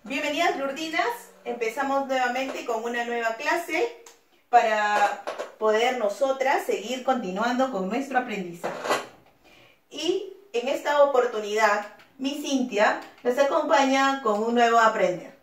Bienvenidas Lurdinas, empezamos nuevamente con una nueva clase para poder nosotras seguir continuando con nuestro aprendizaje. Y en esta oportunidad, mi Cintia nos acompaña con un nuevo aprender.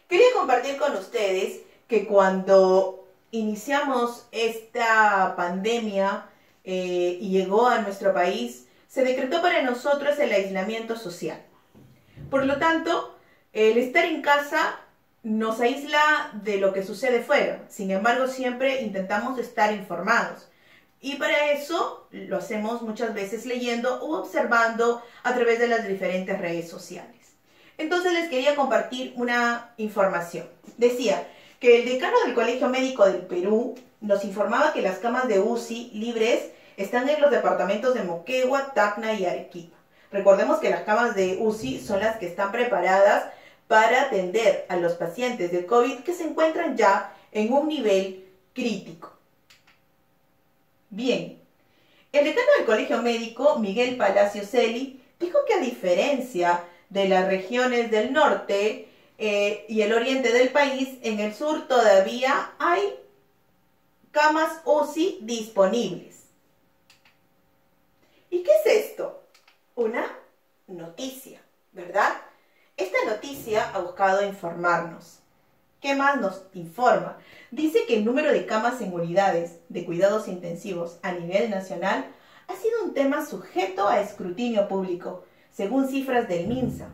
Quería compartir con ustedes que cuando iniciamos esta pandemia y llegó a nuestro país, se decretó para nosotros el aislamiento social. Por lo tanto, el estar en casa nos aísla de lo que sucede fuera. Sin embargo, siempre intentamos estar informados. Y para eso lo hacemos muchas veces leyendo u observando a través de las diferentes redes sociales. Entonces les quería compartir una información. Decía que el decano del Colegio Médico del Perú nos informaba que las camas de UCI libres están en los departamentos de Moquegua, Tacna y Arequipa. Recordemos que las camas de UCI son las que están preparadas para atender a los pacientes de COVID que se encuentran ya en un nivel crítico. Bien, el decano del Colegio Médico, Miguel Palacio Celi, dijo que a diferencia de las regiones del norte y el oriente del país, en el sur todavía hay camas UCI disponibles. ¿Y qué es esto? Una noticia, ¿verdad? Esta noticia ha buscado informarnos. ¿Qué más nos informa? Dice que el número de camas en unidades de cuidados intensivos a nivel nacional ha sido un tema sujeto a escrutinio público. Según cifras del MINSA,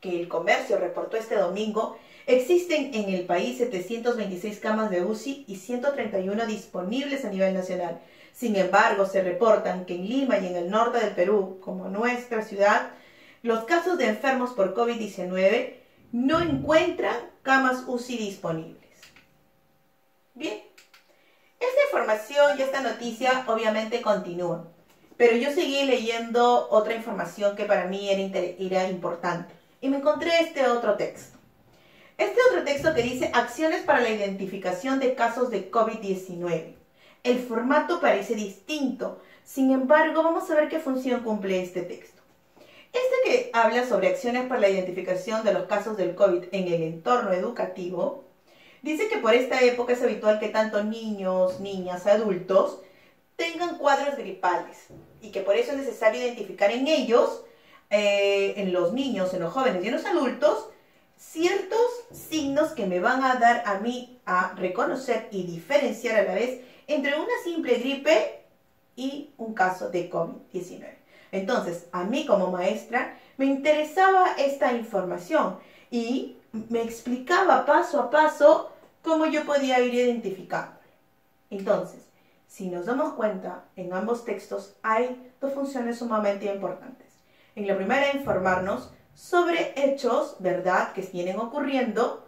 que el comercio reportó este domingo, existen en el país 726 camas de UCI y 131 disponibles a nivel nacional. Sin embargo, se reportan que en Lima y en el norte del Perú, como nuestra ciudad, los casos de enfermos por COVID-19 no encuentran camas UCI disponibles. Bien, esta información y esta noticia obviamente continúan, pero yo seguí leyendo otra información que para mí era importante y me encontré este otro texto. Este otro texto que dice acciones para la identificación de casos de COVID-19. El formato parece distinto, sin embargo vamos a ver qué función cumple este texto. Este que habla sobre acciones para la identificación de los casos del COVID en el entorno educativo, dice que por esta época es habitual que tanto niños, niñas, adultos tengan cuadros gripales y que por eso es necesario identificar en ellos, en los niños, en los jóvenes y en los adultos, ciertos signos que me van a dar a mí a reconocer y diferenciar a la vez entre una simple gripe y un caso de COVID-19. Entonces, a mí como maestra me interesaba esta información y me explicaba paso a paso cómo yo podía ir identificando. Entonces, si nos damos cuenta, en ambos textos hay dos funciones sumamente importantes. En la primera, informarnos sobre hechos, ¿verdad?, que vienen ocurriendo,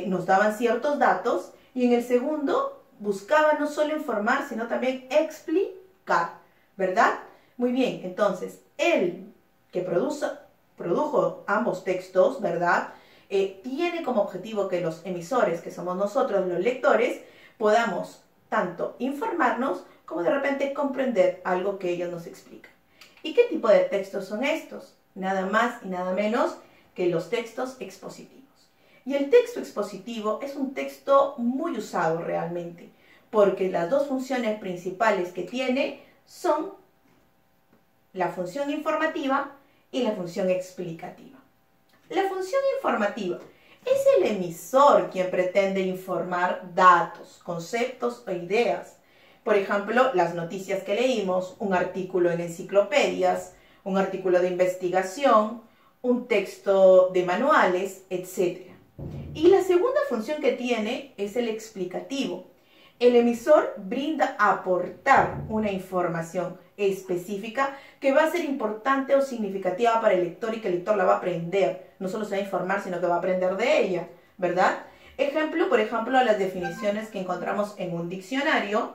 nos daban ciertos datos, y en el segundo, buscaba no solo informar, sino también explicar, ¿verdad? Muy bien, entonces, él que produjo ambos textos, ¿verdad?, tiene como objetivo que los emisores, que somos nosotros los lectores, podamos tanto informarnos como de repente comprender algo que ellos nos explican. ¿Y qué tipo de textos son estos? Nada más y nada menos que los textos expositivos. Y el texto expositivo es un texto muy usado realmente, porque las dos funciones principales que tiene son la función informativa y la función explicativa. La función informativa es el emisor quien pretende informar datos, conceptos o ideas. Por ejemplo, las noticias que leímos, un artículo en enciclopedias, un artículo de investigación, un texto de manuales, etc. Y la segunda función que tiene es el explicativo. El emisor brinda a aportar una información específica que va a ser importante o significativa para el lector y que el lector la va a aprender. No solo se va a informar, sino que va a aprender de ella, ¿verdad? Ejemplo, por ejemplo, las definiciones que encontramos en un diccionario,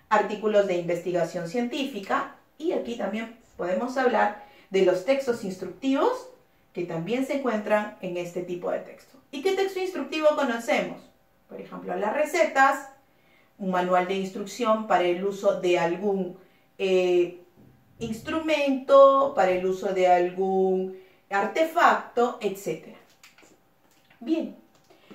artículos de investigación científica, y aquí también podemos hablar de los textos instructivos que también se encuentran en este tipo de texto. ¿Y qué texto instructivo conocemos? Por ejemplo, las recetas, un manual de instrucción para el uso de algún instrumento, para el uso de algún artefacto, etc. Bien,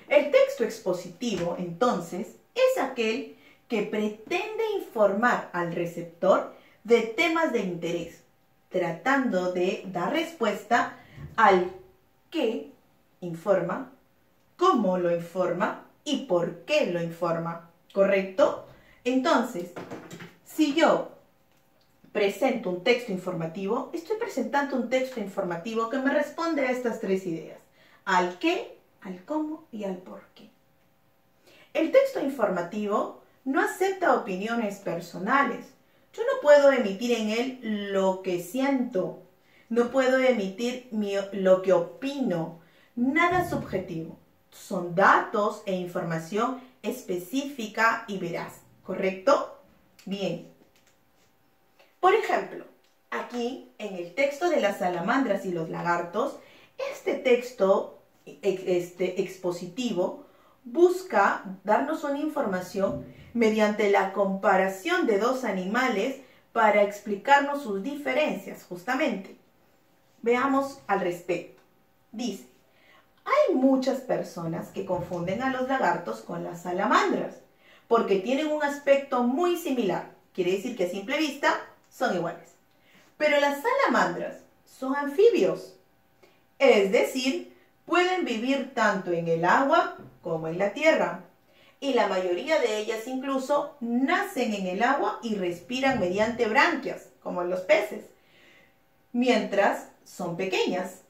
el texto expositivo, entonces, es aquel que pretende informar al receptor de temas de interés, tratando de dar respuesta al qué informa, cómo lo informa y por qué lo informa, ¿correcto? Entonces, si yo presento un texto informativo, estoy presentando un texto informativo que me responde a estas tres ideas: al qué, al cómo y al por qué. El texto informativo no acepta opiniones personales. Yo no puedo emitir en él lo que siento, no puedo emitir lo que opino, nada subjetivo. Son datos e información específica y veraz, ¿correcto? Bien. Por ejemplo, aquí en el texto de las salamandras y los lagartos, este texto expositivo busca darnos una información mediante la comparación de dos animales para explicarnos sus diferencias, justamente. Veamos al respecto. Dice: hay muchas personas que confunden a los lagartos con las salamandras, porque tienen un aspecto muy similar. Quiere decir que a simple vista son iguales. Pero las salamandras son anfibios, es decir, pueden vivir tanto en el agua como en la tierra. Y la mayoría de ellas incluso nacen en el agua y respiran mediante branquias, como los peces, mientras son pequeñas.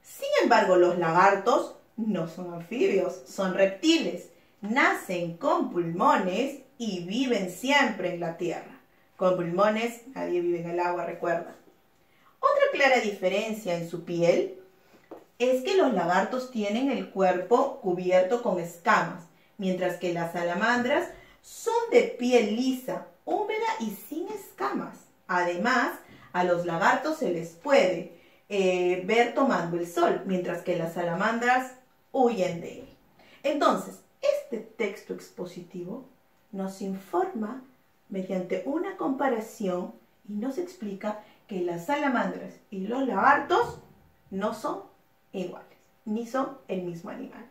Sin embargo, los lagartos no son anfibios, son reptiles. Nacen con pulmones y viven siempre en la tierra. Con pulmones nadie vive en el agua, recuerda. Otra clara diferencia en su piel es que los lagartos tienen el cuerpo cubierto con escamas, mientras que las salamandras son de piel lisa, húmeda y sin escamas. Además, a los lagartos se les puede ver tomando el sol, mientras que las salamandras huyen de él. Entonces, este texto expositivo nos informa mediante una comparación y nos explica que las salamandras y los lagartos no son iguales, ni son el mismo animal.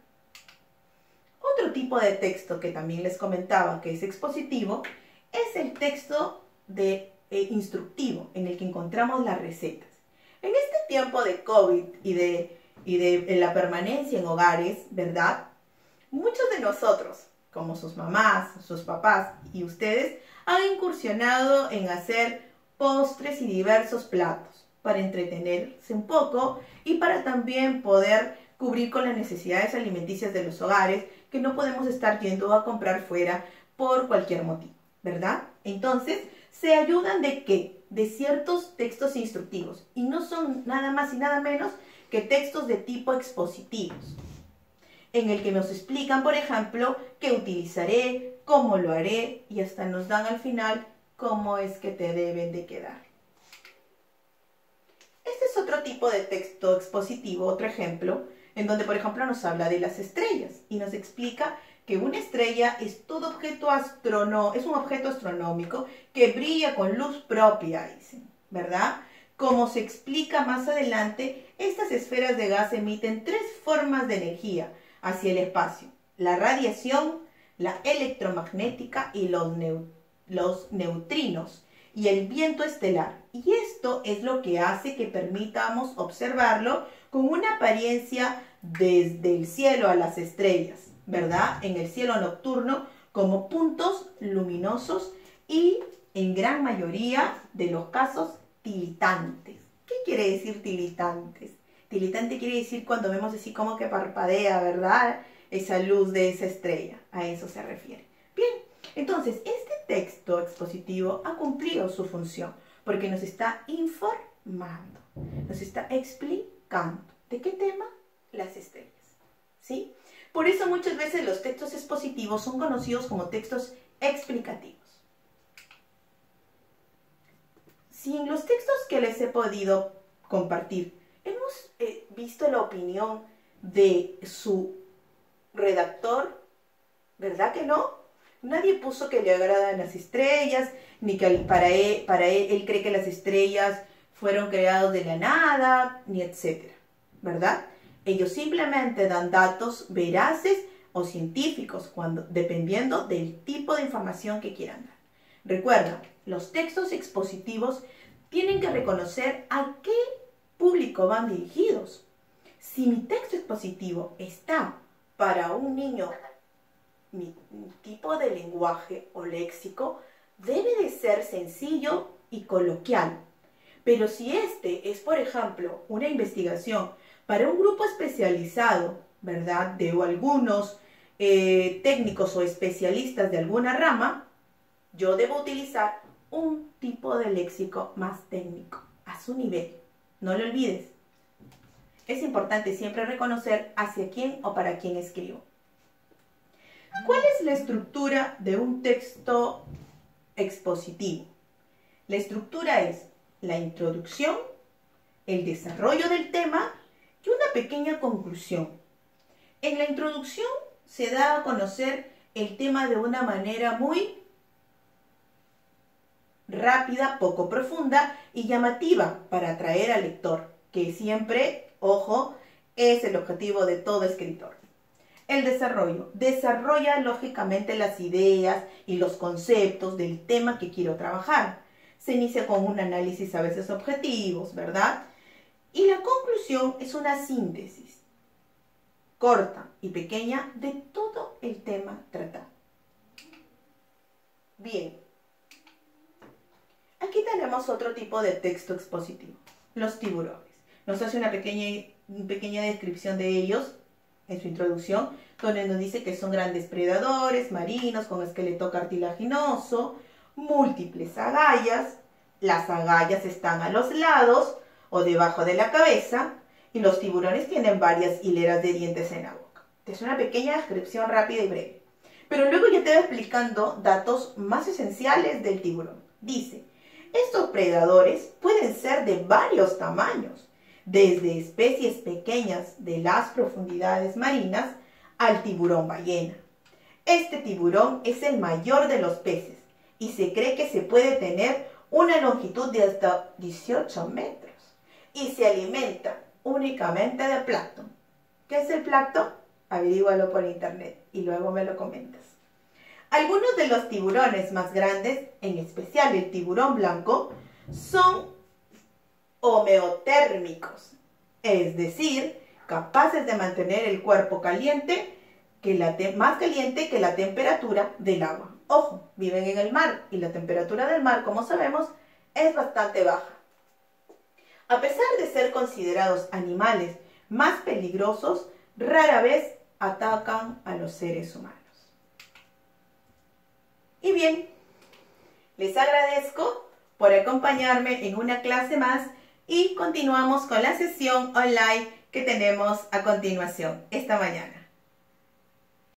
Otro tipo de texto que también les comentaba que es expositivo es el texto instructivo, en el que encontramos las recetas. En este tiempo de COVID y de la permanencia en hogares, ¿verdad? Muchos de nosotros, como sus mamás, sus papás y ustedes, han incursionado en hacer postres y diversos platos para entretenerse un poco y para también poder cubrir con las necesidades alimenticias de los hogares, que no podemos estar yendo a comprar fuera por cualquier motivo, ¿verdad? Entonces, ¿se ayudan de qué? De ciertos textos instructivos, y no son nada más y nada menos que textos de tipo expositivos, en el que nos explican, por ejemplo, qué utilizaré, cómo lo haré, y hasta nos dan al final cómo es que te deben de quedar. Este es otro tipo de texto expositivo, otro ejemplo, en donde, por ejemplo, nos habla de las estrellas y nos explica que una estrella es todo objeto es un objeto astronómico que brilla con luz propia, dicen, ¿verdad? Como se explica más adelante, estas esferas de gas emiten tres formas de energía hacia el espacio: la radiación, la electromagnética y los neutrinos y el viento estelar. Y esto es lo que hace que permitamos observarlo con una apariencia desde el cielo a las estrellas, ¿verdad? En el cielo nocturno como puntos luminosos y en gran mayoría de los casos tilitantes. ¿Qué quiere decir tilitantes? Tilitante quiere decir cuando vemos así como que parpadea, ¿verdad? Esa luz de esa estrella, a eso se refiere. Bien, entonces este texto expositivo ha cumplido su función porque nos está informando, nos está explicando. ¿De qué tema? Las estrellas, ¿sí? Por eso muchas veces los textos expositivos son conocidos como textos explicativos. Si en los textos que les he podido compartir hemos visto la opinión de su redactor, ¿verdad que no? Nadie puso que le agradan las estrellas, ni que para él cree que las estrellas fueron creadas de la nada, ni etcétera, ¿verdad? Ellos simplemente dan datos veraces o científicos, dependiendo del tipo de información que quieran dar. Recuerda, los textos expositivos tienen que reconocer a qué público van dirigidos. Si mi texto expositivo está para un niño, mi tipo de lenguaje o léxico debe de ser sencillo y coloquial. Pero si este es, por ejemplo, una investigación para un grupo especializado, ¿verdad?, de algunos técnicos o especialistas de alguna rama, yo debo utilizar un tipo de léxico más técnico, a su nivel. No lo olvides. Es importante siempre reconocer hacia quién o para quién escribo. ¿Cuál es la estructura de un texto expositivo? La estructura es la introducción, el desarrollo del tema y una pequeña conclusión. En la introducción se da a conocer el tema de una manera muy rápida, poco profunda y llamativa para atraer al lector, que siempre, ojo, es el objetivo de todo escritor. El desarrollo desarrolla lógicamente las ideas y los conceptos del tema que quiero trabajar. Se inicia con un análisis a veces objetivos, ¿verdad? Y la conclusión es una síntesis corta y pequeña de todo el tema tratado. Bien, aquí tenemos otro tipo de texto expositivo, los tiburones. Nos hace una pequeña descripción de ellos en su introducción, donde nos dice que son grandes predadores marinos con esqueleto cartilaginoso, múltiples agallas. Las agallas están a los lados o debajo de la cabeza y los tiburones tienen varias hileras de dientes en la boca. Es una pequeña descripción rápida y breve. Pero luego ya te voy explicando datos más esenciales del tiburón. Dice, estos predadores pueden ser de varios tamaños, desde especies pequeñas de las profundidades marinas al tiburón ballena. Este tiburón es el mayor de los peces y se cree que se puede tener una longitud de hasta 18 metros y se alimenta únicamente de plancton. ¿Qué es el plancton? Averígualo por internet y luego me lo comentas. Algunos de los tiburones más grandes, en especial el tiburón blanco, son homeotérmicos, es decir, capaces de mantener el cuerpo caliente, más caliente que la temperatura del agua. Ojo, viven en el mar y la temperatura del mar, como sabemos, es bastante baja. A pesar de ser considerados animales más peligrosos, rara vez atacan a los seres humanos. Y bien, les agradezco por acompañarme en una clase más y continuamos con la sesión online que tenemos a continuación esta mañana.